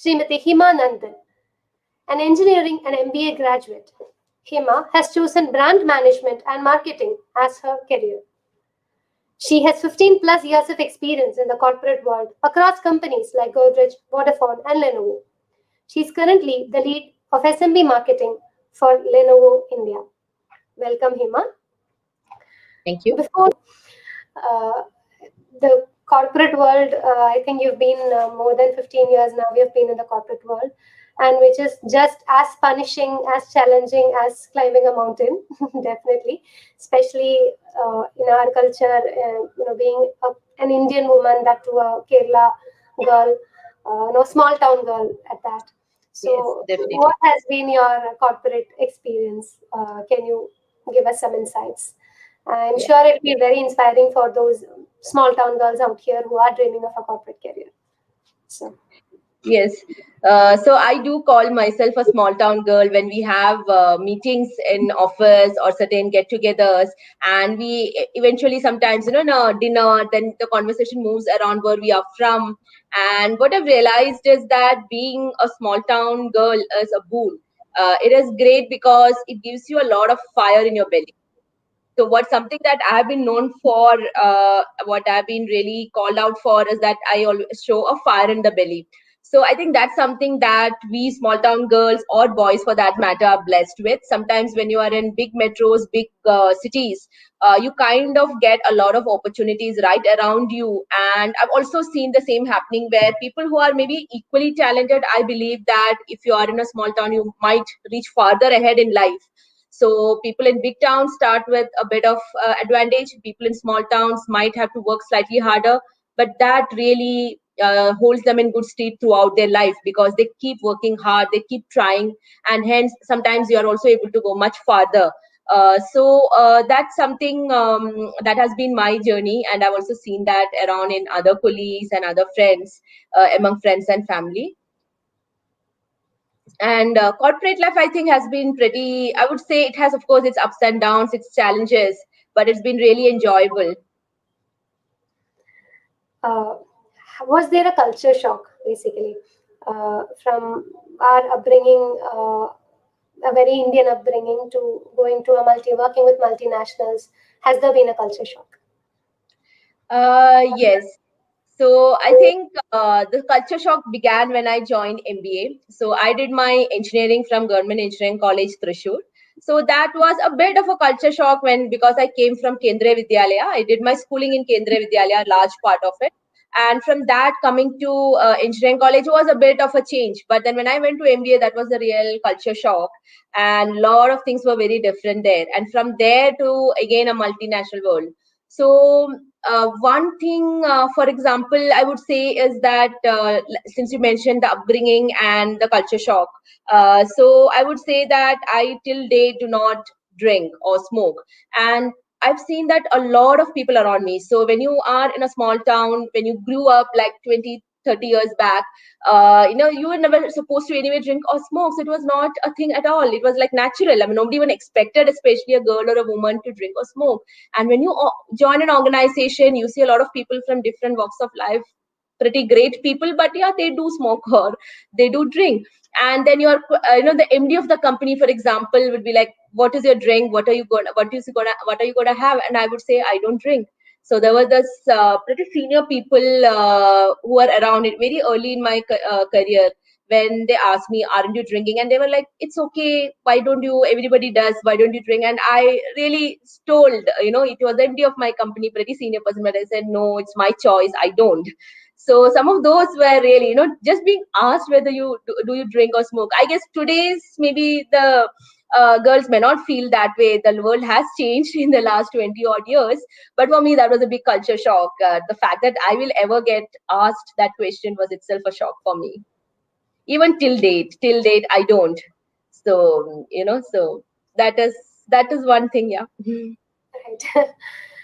Srimati Hima Nandan, an engineering and MBA graduate. Hima has chosen brand management and marketing as her career. She has 15 plus years of experience in the corporate world across companies like Godrej, Vodafone, and Lenovo. She is currently the lead of SMB Marketing for Lenovo India. Welcome, Hima. Thank you. Before uh, the corporate world, I think you've been more than 15 years now. We have been in the corporate world, and which is just as punishing, as challenging as climbing a mountain, definitely. Especially in our culture, being an Indian woman, that to a Kerala girl, no small town girl at that. So, Yes, definitely. what has been your corporate experience? Can you give us some insights? I'm Yeah. sure it'll be very inspiring for those small town girls out here who are dreaming of a corporate career. So, Yes. So I do call myself a small town girl when we have meetings in office or certain get-togethers, and we eventually sometimes, in a dinner, then the conversation moves around where we are from. And what I've realized is that being a small town girl is a boon. It is great because it gives you a lot of fire in your belly. So what's something that I've been known for, what I've been really called out for is that I always show a fire in the belly. So I think that's something that we small town girls or boys for that matter are blessed with. Sometimes when you are in big metros, big cities, you kind of get a lot of opportunities right around you. And I've also seen the same happening where people who are maybe equally talented, I believe that if you are in a small town, you might reach farther ahead in life. So people in big towns start with a bit of advantage. People in small towns might have to work slightly harder, but that really holds them in good stead throughout their life because they keep working hard, they keep trying, and hence sometimes you are also able to go much farther. So that's something that has been my journey, and I've also seen that around in other colleagues and other friends, among friends and family. And corporate life, I think, has been pretty, I would say it has, of course, its ups and downs, its challenges, but it's been really enjoyable. uh, was there a culture shock, basically, from our upbringing, a very Indian upbringing, to going to working with multinationals? Has there been a culture shock? Yes. So I think the culture shock began when I joined MBA. So I did my engineering from Government Engineering College, Thrissur. So that was a bit of a culture shock when, because I came from Kendriya Vidyalaya. I did my schooling in Kendriya Vidyalaya, large part of it. And from that, coming to engineering college was a bit of a change. But then when I went to MBA, that was a real culture shock. And a lot of things were very different there. And from there to, again, a multinational world. So one thing, for example, I would say is that since you mentioned the upbringing and the culture shock, so I would say that I till date do not drink or smoke. And I've seen that a lot of people around me. So when you are in a small town, when you grew up like 20, 30 years back, you were never supposed to anyway drink or smoke. So it was not a thing at all. It was like natural. I mean, nobody even expected, especially a girl or a woman, to drink or smoke. And when you join an organization, you see a lot of people from different walks of life, pretty great people, but yeah, they do smoke or they do drink. And then the MD of the company, for example, would be like, "What is your drink? What are you gonna have?" And I would say, "I don't drink." So there were this pretty senior people who were around it very early in my career when they asked me, "Aren't you drinking?" And they were like, "It's okay. Why don't you? Everybody does. Why don't you drink?" And I really told, it was the MD of my company, pretty senior person, but I said, "No, it's my choice. I don't." So some of those were really, just being asked whether do you drink or smoke. I guess today's maybe the girls may not feel that way. The world has changed in the last 20 odd years. But for me, that was a big culture shock. The fact that I will ever get asked that question was itself a shock for me. Even till date I don't. So so that is that is one thing. Yeah. Right.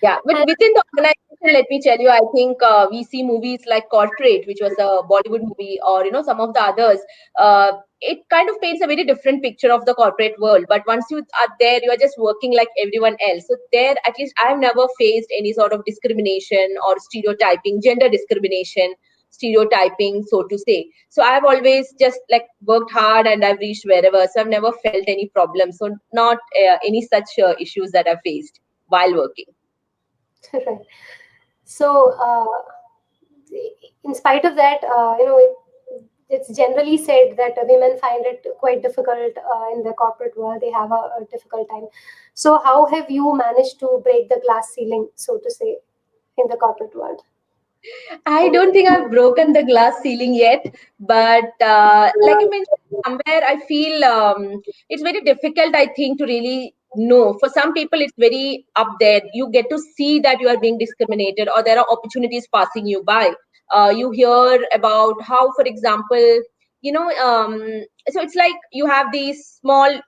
Yeah, but And within the organization, let me tell you, I think we see movies like Corporate, which was a Bollywood movie, or some of the others. It kind of paints a very different picture of the corporate world. But once you are there, you are just working like everyone else. So there, at least, I have never faced any sort of discrimination or stereotyping, gender discrimination. stereotyping, so to say. So I've always just like worked hard and I've reached wherever. So I've never felt any problems. So not any such issues that I've faced while working. Right. So, in spite of that, it's generally said that women find it quite difficult in the corporate world. They have a difficult time. So, how have you managed to break the glass ceiling, so to say, in the corporate world? I don't think I've broken the glass ceiling yet, but like I mentioned, somewhere I feel it's very difficult, I think, to really know. For some people, it's very up there. You get to see that you are being discriminated or there are opportunities passing you by. You hear about how, for example, so it's like you have these small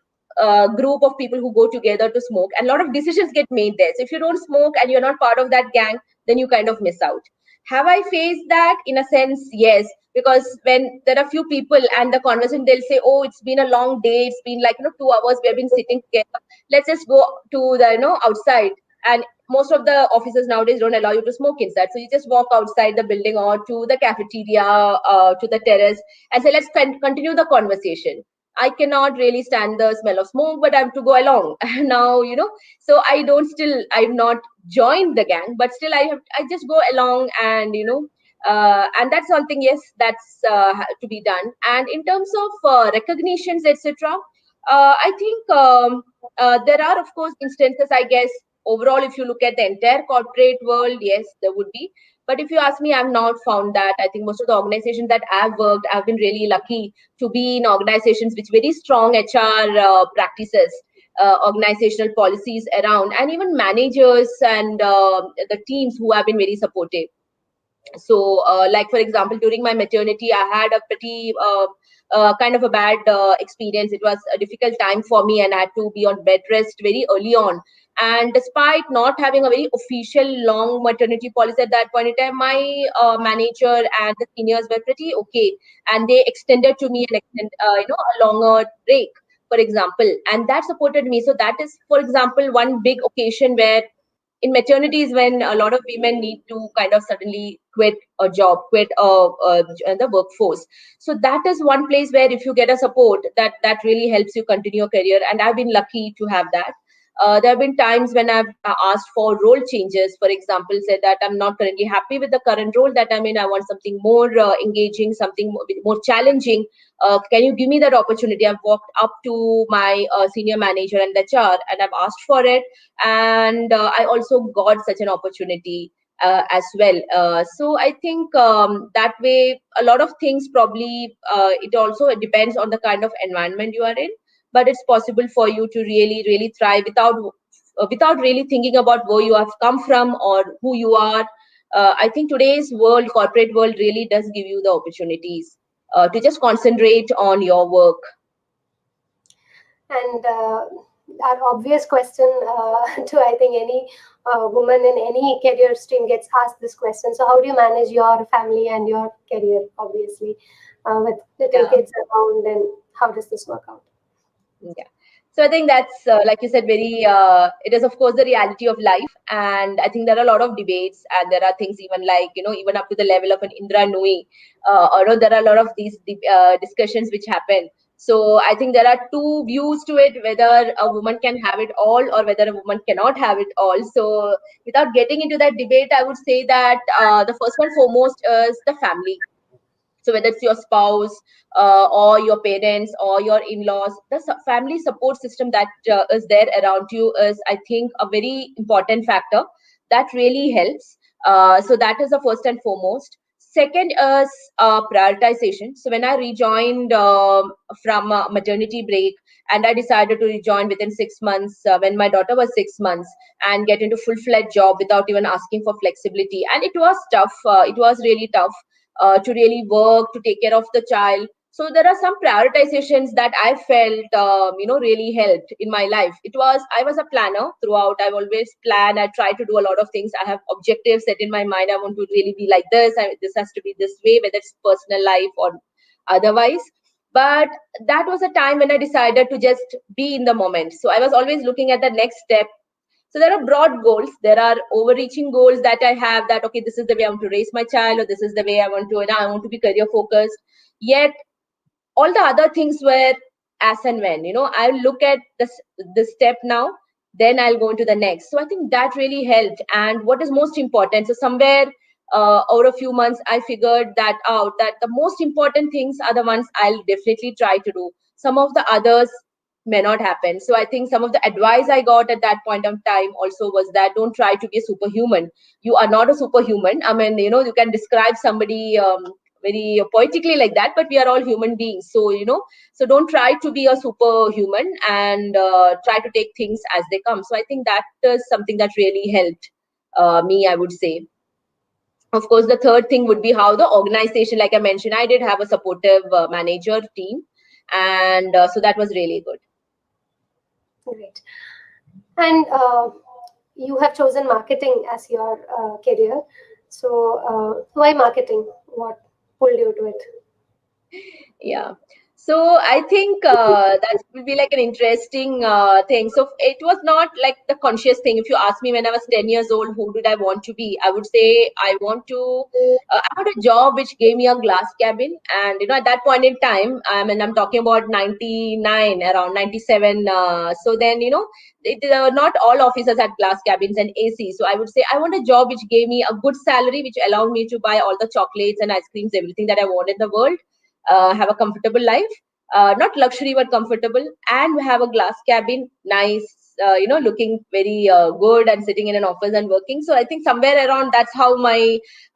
group of people who go together to smoke, and a lot of decisions get made there. So if you don't smoke and you're not part of that gang, then you kind of miss out. Have I faced that? In a sense, yes. Because when there are few people and the conversation, they'll say, "Oh, it's been a long day. It's been like 2 hours. We have been sitting together. Let's just go to the outside." And most of the offices nowadays don't allow you to smoke inside, so you just walk outside the building or to the cafeteria, to the terrace, and say, "Let's continue the conversation." I cannot really stand the smell of smoke, but I have to go along. Now, so I don't still, I've not joined the gang, but still I just go along, and and that's something, yes, that's to be done. And in terms of recognitions, etc., I think there are, of course, instances, I guess. Overall, if you look at the entire corporate world, yes, there would be. But if you ask me, I've not found that. I think most of the organizations that I've worked, I've been really lucky to be in organizations with very strong HR practices, organizational policies around, and even managers and the teams who have been very supportive. So like for example, during my maternity, I had a pretty kind of a bad experience. It was a difficult time for me, and I had to be on bed rest very early on. And despite not having a very official long maternity policy at that point in time, my manager and the seniors were pretty okay, and they extended to me a longer break, for example, and that supported me. So that is, for example, one big occasion where in maternity is when a lot of women need to kind of suddenly quit a job, quit the workforce. So that is one place where if you get a support, that really helps you continue your career. And I've been lucky to have that. There have been times when I've asked for role changes, for example, said that I'm not currently happy with the current role that I'm in. I want something more engaging, something more challenging. Can you give me that opportunity? I've walked up to my senior manager and HR, and I've asked for it, and I also got such an opportunity as well. So I think that way, a lot of things probably, it also depends on the kind of environment you are in, but it's possible for you to really, really thrive without really thinking about where you have come from or who you are. I think today's world, corporate world, really does give you the opportunities to just concentrate on your work. And our obvious question to, I think, any woman in any career stream gets asked this question. So, how do you manage your family and your career, obviously, with little Yeah. kids around, and how does this work out? Yeah. So I think that's, like you said, very, it is, of course, the reality of life. And I think there are a lot of debates, and there are things even like, even up to the level of an Indra Nui, or there are a lot of these discussions which happen. So I think there are two views to it, whether a woman can have it all or whether a woman cannot have it all. So without getting into that debate, I would say that the first and foremost is the family. So whether it's your spouse, or your parents or your in-laws, the family support system that is there around you is, I think, a very important factor that really helps. So that is the first and foremost. Second is prioritization. So when I rejoined from maternity break, and I decided to rejoin within 6 months, when my daughter was 6 months, and get into full-fledged job without even asking for flexibility. And it was tough. It was really tough to really work, to take care of the child. So there are some prioritizations that I felt, really helped in my life. I was a planner throughout. I've always planned. I try to do a lot of things. I have objectives set in my mind. I want to really be like this. This has to be this way, whether it's personal life or otherwise. But that was a time when I decided to just be in the moment. So I was always looking at the next step, So there are broad goals. There are overreaching goals that I have, that, okay, this is the way I want to raise my child, or this is the way I want to, I want to be career focused. Yet all the other things were as and when, I'll look at this step now, then I'll go into the next. So I think that really helped. And what is most important, so somewhere over a few months, I figured that out, that the most important things are the ones I'll definitely try to do. Some of the others may not happen. So I think some of the advice I got at that point of time also was that don't try to be a superhuman. You are not a superhuman. I mean, you can describe somebody very poetically like that, but we are all human beings. So, so don't try to be a superhuman, and try to take things as they come. So I think that is something that really helped me, I would say. Of course, the third thing would be how the organization, like I mentioned, I did have a supportive manager team, and so that was really good. Great. And you have chosen marketing as your career. So, why marketing? What pulled you to it? Yeah. So I think that will be like an interesting thing. So it was not like the conscious thing. If you ask me when I was 10 years old, who did I want to be? I would say I had a job which gave me a glass cabin. And, at that point in time, I mean, I'm talking about 99, around 97. So then, not all offices had glass cabins and AC. So I would say I want a job which gave me a good salary, which allowed me to buy all the chocolates and ice creams, everything that I want in the world, have a comfortable life, not luxury but comfortable, and have a glass cabin, nice, looking very good, and sitting in an office and working. So I think somewhere around that's how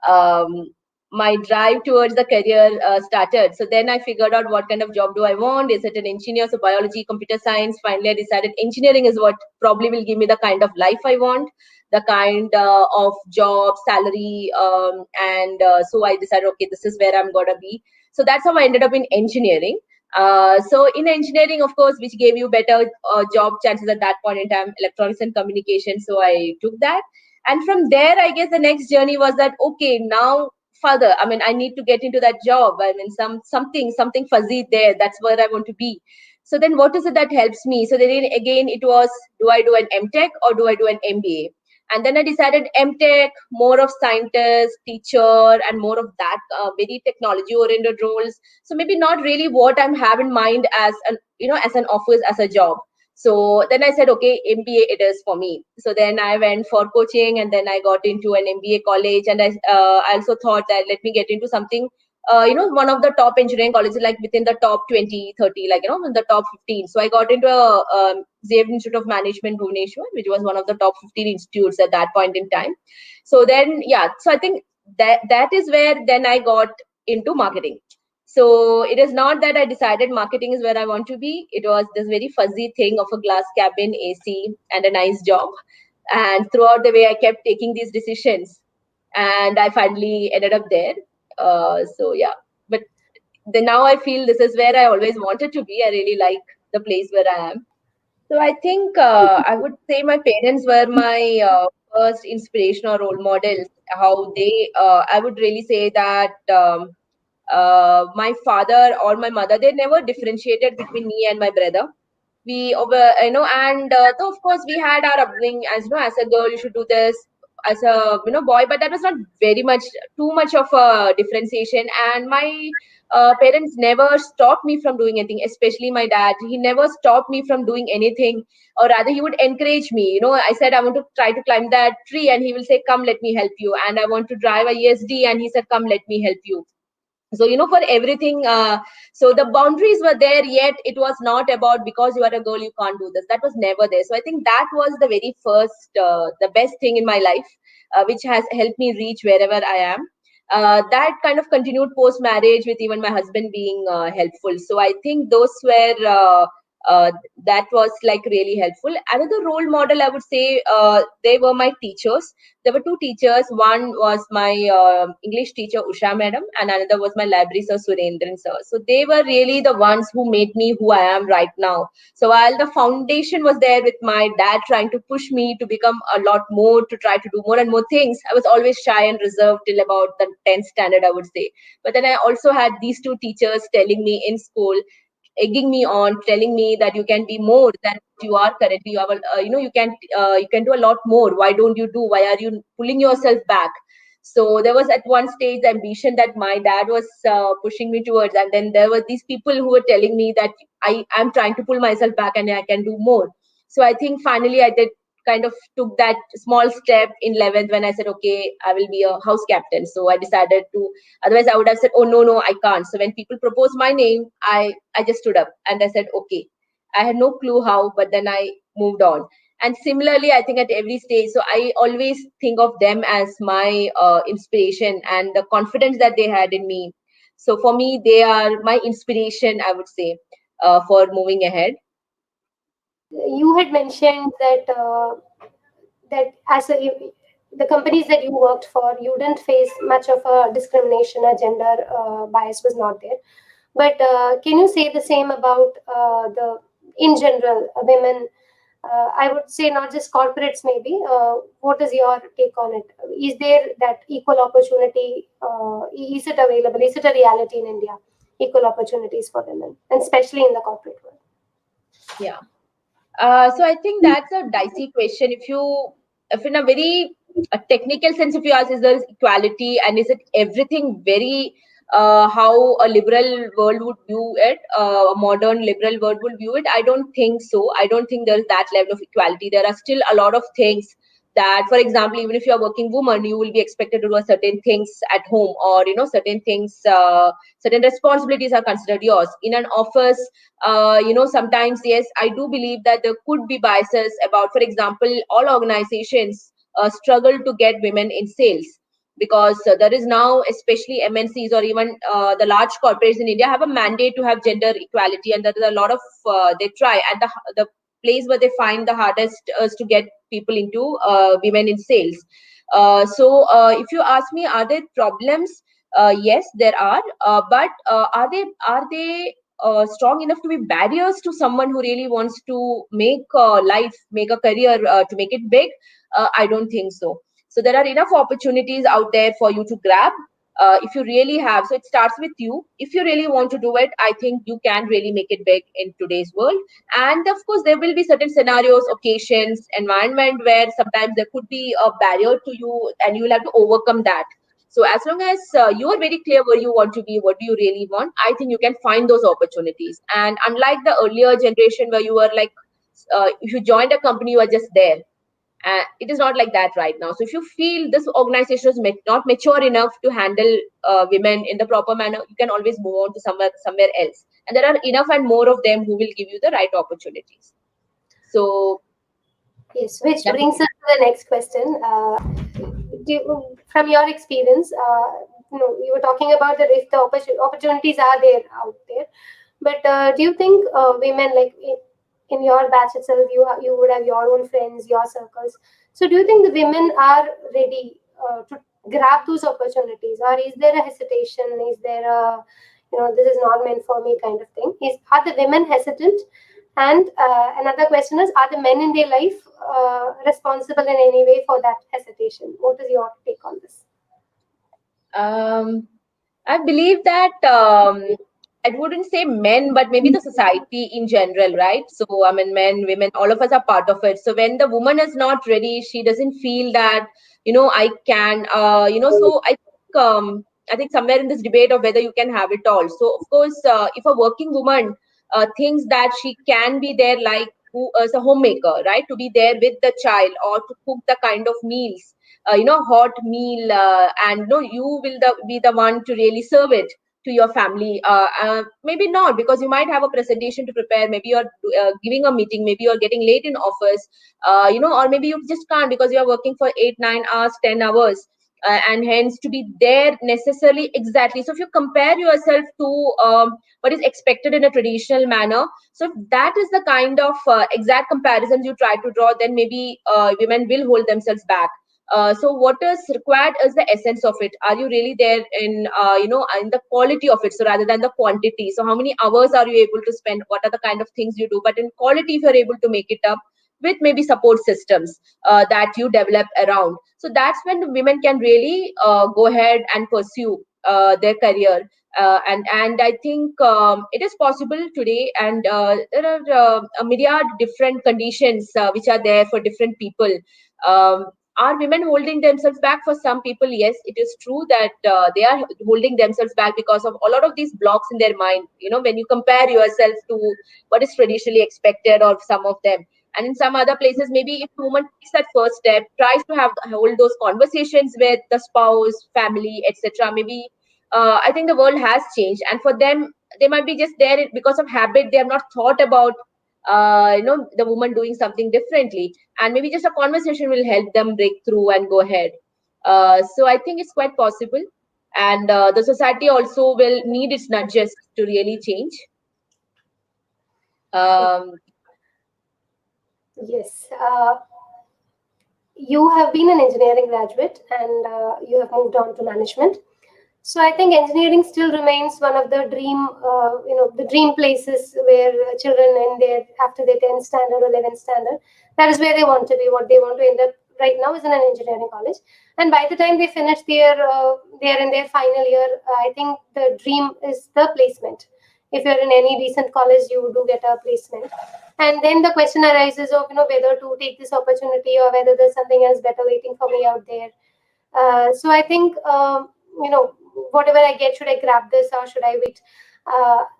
um, my drive towards the career started. So then I figured out what kind of job do I want. Is it an engineer? So biology, computer science. Finally, I decided engineering is what probably will give me the kind of life I want, the kind of job, salary, and so I decided, okay, this is where I'm gonna be. So that's how I ended up in engineering. So in engineering, of course, which gave you better job chances at that point in time, electronics and communication. So I took that. And from there, I guess the next journey was that, okay, now further, I mean, I need to get into that job. I mean, something fuzzy there. That's where I want to be. So then what is it that helps me? So then again, it was, do I do an MTech or do I do an MBA? And then I decided MTech, more of scientist, teacher, and more of that very technology oriented roles. So maybe not really what I'm have in mind as as an office, as a job. So then I said, okay, MBA it is for me. So then I went for coaching, and then I got into an MBA college, and I also thought that let me get into something, one of the top engineering colleges, like within the top 20, 30, like, in the top 15. So I got into a Xavier Institute of Management, Bhubaneswar, which was one of the top 15 institutes at that point in time. So then, yeah, so I think that is where then I got into marketing. So it is not that I decided marketing is where I want to be. It was this very fuzzy thing of a glass cabin, AC, and a nice job. And throughout the way, I kept taking these decisions, and I finally ended up there. So yeah, but then now I feel this is where I always wanted to be. I really like the place where I am. So I think I would say my parents were my first inspiration or role models. How they, I would really say that my father or my mother, they never differentiated between me and my brother. We over, and so of course we had our upbringing as, as a girl you should do this, as a boy, but that was not very much too much of a differentiation. And my parents never stopped me from doing anything, especially my dad. He never stopped me from doing anything, or rather he would encourage me. I said I want to try to climb that tree, and he will say, come, let me help you. And I want to drive a ESD, and he said, come, let me help you. So for everything, so the boundaries were there, yet it was not about because you are a girl you can't do this. That was never there. So I think that was the very first, the best thing in my life, which has helped me reach wherever I am. That kind of continued post marriage, with even my husband being helpful. So I think those were uh, that was like really helpful. Another role model, I would say, they were my teachers. There were two teachers. One was my English teacher, Usha madam, and another was my library sir, Surendran sir. So they were really the ones who made me who I am right now. So while the foundation was there with my dad trying to push me to become a lot more, to try to do more and more things, I was always shy and reserved till about the 10th standard, I would say. But then I also had these two teachers telling me in school, egging me on, telling me that you can be more than you are currently. You have you can do a lot more. Why don't you do? Why are you pulling yourself back? So there was at one stage the ambition that my dad was pushing me towards, and then there were these people who were telling me that I'm trying to pull myself back and I can do more. So I think finally I did kind of took that small step in 11th when I said, okay, I will be a house captain. So I decided to, otherwise I would have said, oh, no, I can't. So when people proposed my name, I just stood up and I said, okay. I had no clue how, but then I moved on. And similarly, I think at every stage, so I always think of them as my inspiration and the confidence that they had in me. So for me, they are my inspiration, I would say, for moving ahead. You had mentioned that that as a the companies that you worked for, you didn't face much of a discrimination or gender bias was not there. But can you say the same about the in general women? I would say not just corporates, maybe. What is your take on it? Is there that equal opportunity? Is it available? Is it a reality in India? Equal opportunities for women, and especially in the corporate world. Yeah. So I think that's a dicey question. If in a very technical sense, if you ask, is there equality and is it everything very how a liberal world would view it, a modern liberal world would view it? I don't think so. I don't think there's that level of equality. There are still a lot of things that, for example, even if you're a working woman, you will be expected to do certain things at home, or certain things, certain responsibilities are considered yours. In an office, sometimes, yes, I do believe that there could be biases about, for example, all organizations struggle to get women in sales, because there is now, especially MNCs or even the large corporates in India have a mandate to have gender equality, and there is a lot of they try, and the place where they find the hardest is to get people into women in sales. So if you ask me, are there problems? Yes, there are, but are they strong enough to be barriers to someone who really wants to make life, make a career, to make it big? I don't think so. So there are enough opportunities out there for you to grab, if you really have. So it starts with you. If you really want to do it, I think you can really make it big in today's world. And of course, there will be certain scenarios, occasions, environment where sometimes there could be a barrier to you, and you will have to overcome that. So as long as you are very clear where you want to be, what do you really want, I think you can find those opportunities. And unlike the earlier generation where you were like, if you joined a company, you are just there. It is not like that right now. So if you feel this organization is not mature enough to handle women in the proper manner, you can always move on to somewhere else. And there are enough and more of them who will give you the right opportunities. So Yes, which that brings us to the next question. From your experience, you were talking about the if the opportunities are there out there, but do you think women, like in your batch itself, you would have your own friends, your circles. So do you think the women are ready to grab those opportunities, or is there a hesitation? Is there a this is not meant for me kind of thing? Are the women hesitant? And another question is, are the men in their life responsible in any way for that hesitation? What is your take on this? I believe that I wouldn't say men, but maybe the society in general, right? So I mean, men, women, all of us are part of it. So when the woman is not ready, she doesn't feel that I can. So I think somewhere in this debate of whether you can have it all. So of course, if a working woman thinks that she can be there, like who is a homemaker, right, to be there with the child or to cook the kind of meals, hot meal, and no, you will be the one to really serve it to your family. Maybe not, because you might have a presentation to prepare. Maybe you're giving a meeting. Maybe you're getting late in office. Or maybe you just can't because you're working for 8, 9 hours, 10 hours. And hence to be there necessarily exactly. So if you compare yourself to what is expected in a traditional manner, so if that is the kind of exact comparisons you try to draw, then maybe women will hold themselves back. So what is required is the essence of it. Are you really there in in the quality of it, so rather than the quantity? So how many hours are you able to spend? What are the kind of things you do? But in quality, if you're able to make it up with maybe support systems that you develop around, so that's when the women can really go ahead and pursue their career. And I think it is possible today, and there are a myriad different conditions which are there for different people. Um, are women holding themselves back? For some people, yes, it is true that they are holding themselves back because of a lot of these blocks in their mind. When you compare yourself to what is traditionally expected of some of them. And in some other places, maybe if a woman takes that first step, tries to hold those conversations with the spouse, family, etc., maybe I think the world has changed. And for them, they might be just there because of habit. They have not thought about the woman doing something differently, and maybe just a conversation will help them break through and go ahead. So I think it's quite possible, and the society also will need its nudges to really change. Um, Yes. You have been an engineering graduate and you have moved on to management. So I think engineering still remains one of the dream places where children in their after their 10th standard or 11th standard, that is where they want to be. What they want to end up right now is in an engineering college, and by the time they finish they are in their final year. I think the dream is the placement. If you're in any decent college, you do get a placement, and then the question arises of whether to take this opportunity or whether there's something else better waiting for me out there. So I think whatever I get, should I grab this or should I wait?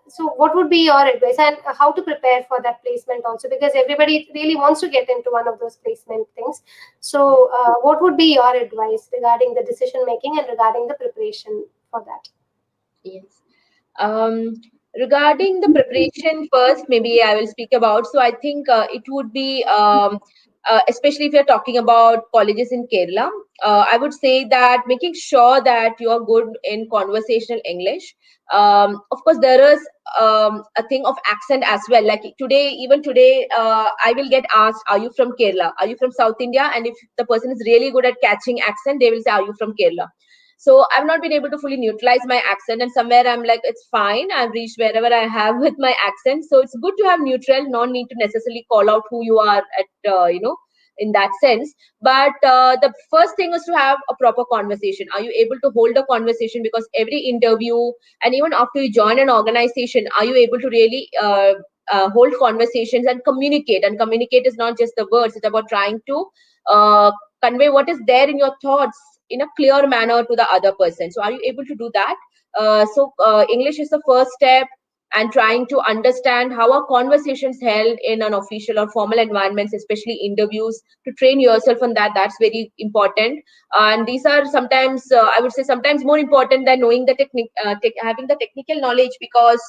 So what would be your advice, and how to prepare for that placement also, because everybody really wants to get into one of those placement things. So what would be your advice regarding the decision making and regarding the preparation for that? yes. Um, Regarding the preparation first, maybe I will speak about. So I think it would be, especially if you're talking about colleges in Kerala, I would say that making sure that you are good in conversational English. Of course, there is a thing of accent as well. Like today, even today, I will get asked, "Are you from Kerala? Are you from South India?" And if the person is really good at catching accent, they will say, "Are you from Kerala?" So I've not been able to fully neutralize my accent, and somewhere I'm like, it's fine, I've reached wherever I have with my accent. So it's good to have neutral, no need to necessarily call out who you are at in that sense. But the first thing is to have a proper conversation. Are you able to hold a conversation? Because every interview, and even after you join an organization, are you able to really hold conversations and communicate? And communicate is not just the words, it's about trying to uh, convey what is there in your thoughts in a clear manner to the other person. So are you able to do that? English is the first step, and trying to understand how are conversations held in an official or formal environments, especially interviews, to train yourself on that. That's very important. And these are sometimes, I would say, sometimes more important than knowing the technique, having the technical knowledge, because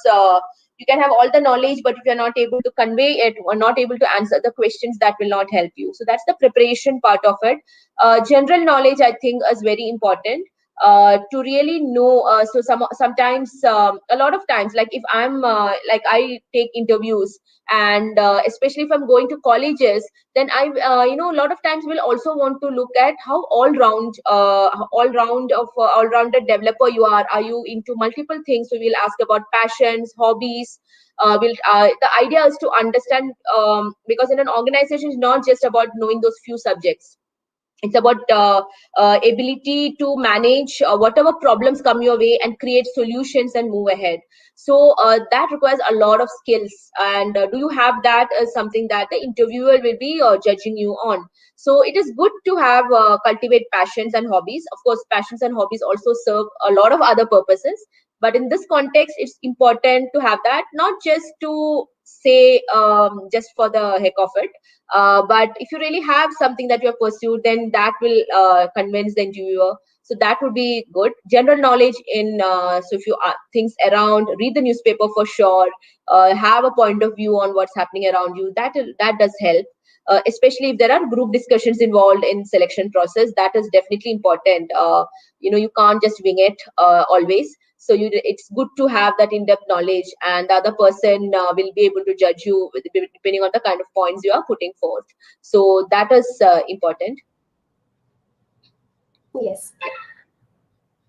you can have all the knowledge, but if you're not able to convey it or not able to answer the questions, that will not help you. So that's the preparation part of it. General knowledge, I think, is very important to really know. Sometimes, a lot of times, like if I'm like I take interviews, and especially if I'm going to colleges, then I a lot of times will also want to look at how all rounded developer you are. Are you into multiple things? So we'll ask about passions, hobbies. The idea is to understand, because in an organization, it's not just about knowing those few subjects. It's about ability to manage whatever problems come your way and create solutions and move ahead. So that requires a lot of skills, and do you have that as something that the interviewer will be judging you on? So it is good to have cultivate passions and hobbies. Of course, passions and hobbies also serve a lot of other purposes, but in this context, it's important to have that, not just to say just for the heck of it. But if you really have something that you have pursued, then that will convince the interviewer. So that would be good. General knowledge in so if you things around, read the newspaper for sure. Have a point of view on what's happening around you. That does help. Especially if there are group discussions involved in selection process, that is definitely important. You can't just wing it always. So it's good to have that in-depth knowledge, and the other person will be able to judge you depending on the kind of points you are putting forth. So that is important. Yes.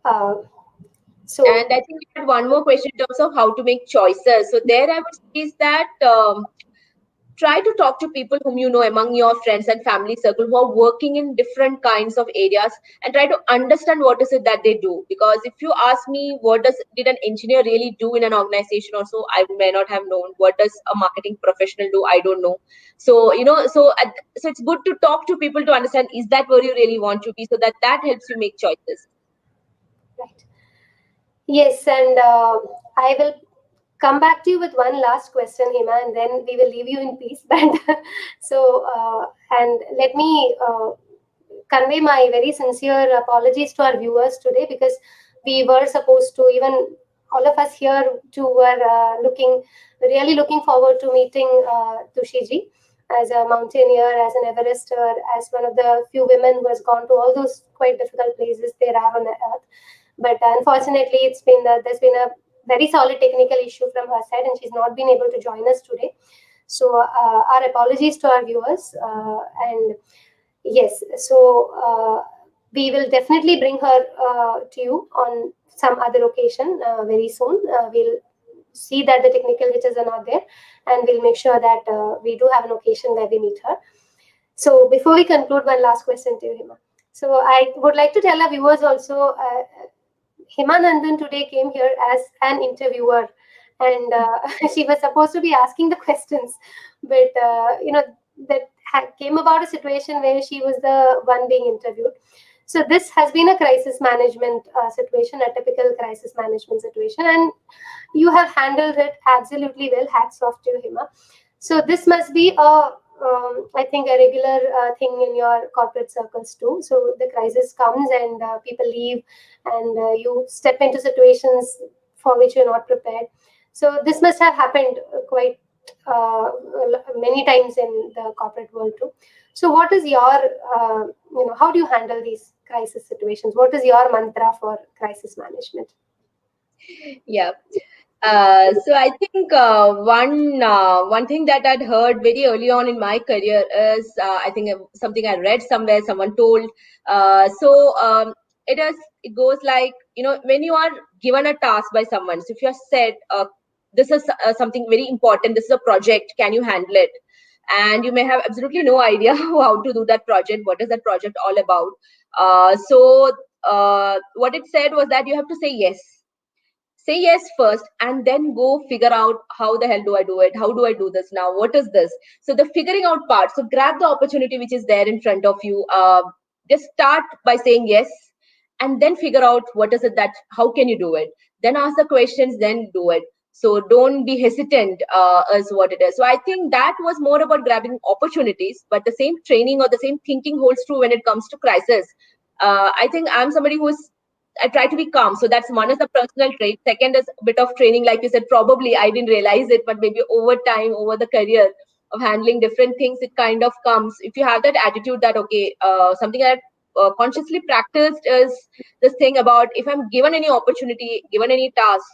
uh, so And I think we had one more question in terms of how to make choices. So there I would say is that try to talk to people whom you know among your friends and family circle who are working in different kinds of areas, and try to understand what is it that they do. Because if you ask me what did an engineer really do in an organization or so, I may not have known. What does a marketing professional do? I don't know. So so it's good to talk to people to understand, is that where you really want to be, so that helps you make choices. Right. Yes, and I will come back to you with one last question, Hima, and then we will leave you in peace. But and let me convey my very sincere apologies to our viewers today, because we were supposed to, even all of us here too were really looking forward to meeting Tushiji as a mountaineer, as an Everester, as one of the few women who has gone to all those quite difficult places there are on the earth. But unfortunately, there's been a very solid technical issue from her side, and she's not been able to join us today. So our apologies to our viewers. And yes, so we will definitely bring her to you on some other occasion very soon. We'll see that the technical glitches are not there, and we'll make sure that we do have an occasion where we meet her. So before we conclude, one last question to you, Hima. So I would like to tell our viewers also, Hima Nandan today came here as an interviewer, and she was supposed to be asking the questions, but that came about a situation where she was the one being interviewed. So this has been a crisis management situation, a typical crisis management situation, and you have handled it absolutely well. Hats off to you, Hima. So this must be I think, a regular thing in your corporate circles too. So the crisis comes and people leave, and you step into situations for which you're not prepared. So this must have happened quite many times in the corporate world too. So what is your, how do you handle these crisis situations? What is your mantra for crisis management? Yeah. So I think one thing that I'd heard very early on in my career is, I think something I read somewhere, someone told. It goes like, when you are given a task by someone. So if you're said, this is something very important, this is a project, can you handle it? And you may have absolutely no idea how to do that project. What is that project all about? What it said was that you have to say yes. Say yes first, and then go figure out, how the hell do I do it? How do I do this now? What is this? So the figuring out part. So grab the opportunity which is there in front of you. Just start by saying yes, and then figure out what is it that, how can you do it? Then ask the questions, then do it. So don't be hesitant, is what it is. So I think that was more about grabbing opportunities, but the same training or the same thinking holds true when it comes to crisis. I think I'm somebody who's, I try to be calm. So that's one is the personal trait. Second is a bit of training, like you said. Probably I didn't realize it, but maybe over time, over the career of handling different things, it kind of comes. If you have that attitude that, okay, something that consciously practiced is this thing about, if I'm given any opportunity, given any task,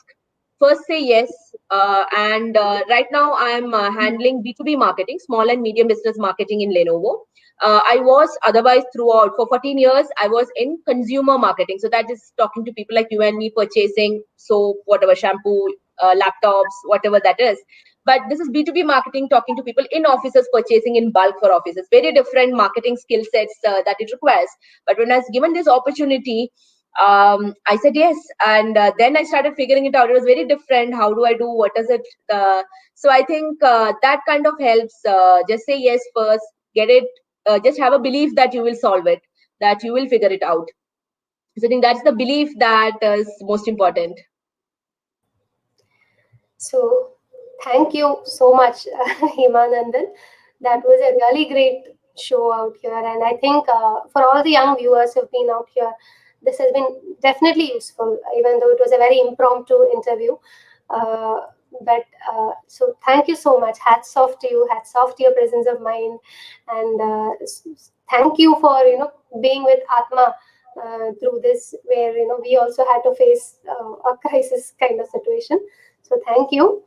first say yes. And right now I'm handling B2B marketing, small and medium business marketing in Lenovo. I was otherwise throughout for 14 years, I was in consumer marketing. So that is talking to people like you and me, purchasing soap, whatever, shampoo, laptops, whatever that is. But this is B2B marketing, talking to people in offices, purchasing in bulk for offices. Very different marketing skill sets that it requires. But when I was given this opportunity, I said yes. And then I started figuring it out. It was very different. How do I do? What is it? So I think that kind of helps. Just say yes first, get it. Just have a belief that you will solve it, that you will figure it out. So I think that's the belief that is most important. So thank you so much, Hima Nandan. That was a really great show out here, and I think for all the young viewers who've been out here, this has been definitely useful, even though it was a very impromptu interview. Uh, so thank you so much. Hats off to you. Hats off to your presence of mind, and thank you for being with Atma through this, where we also had to face a crisis kind of situation. So thank you.